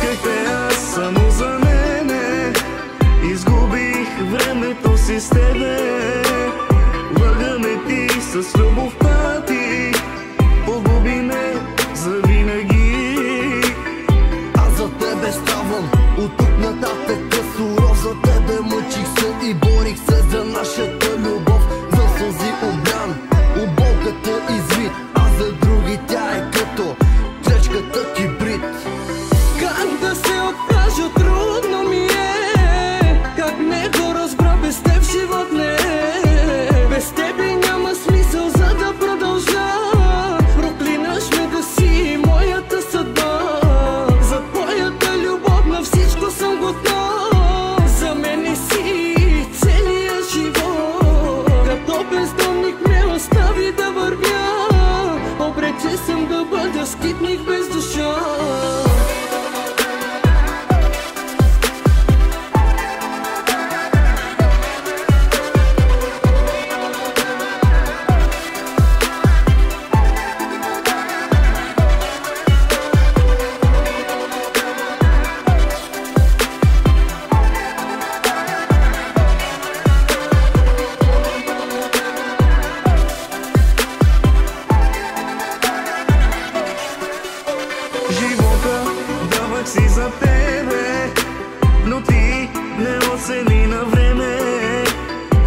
Исках те аз само за мене, изгубих времето си с тебе. Лъгаме ти с любовта ти, погуби ме завинаги. Аз за тебе ставам от тук нататък суров. За тебе мъчих се и борих се за нашата любов. За сълзи обран, оболката изви, а за други тя е като тречката кибрид. Как да се откажа, трудно ми е. Как не го разбра, без теб живот не е. Без тебе няма смисъл за да продължа. Проклинаш ме да си моята съдба. За твоята любов на всичко съм готов. За мене си целия живот. Като бездомник ме остави да вървя. Обрече съм да бъда скитник без душа. Живота давах си за тебе, но ти не оцени на време.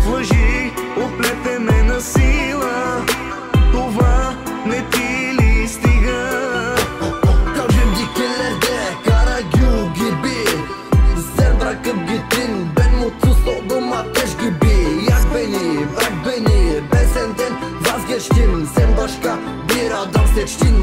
В лъжи оплетене на сила, това не ти ли стига? Kalbim dikilerde kara gül gibi. Sen bırakıp gittin, ben mutsuz oldum ateş gibi. Yak beni, bırak beni, ben senden vazgeçtim. Sen başka bir adam seçtin.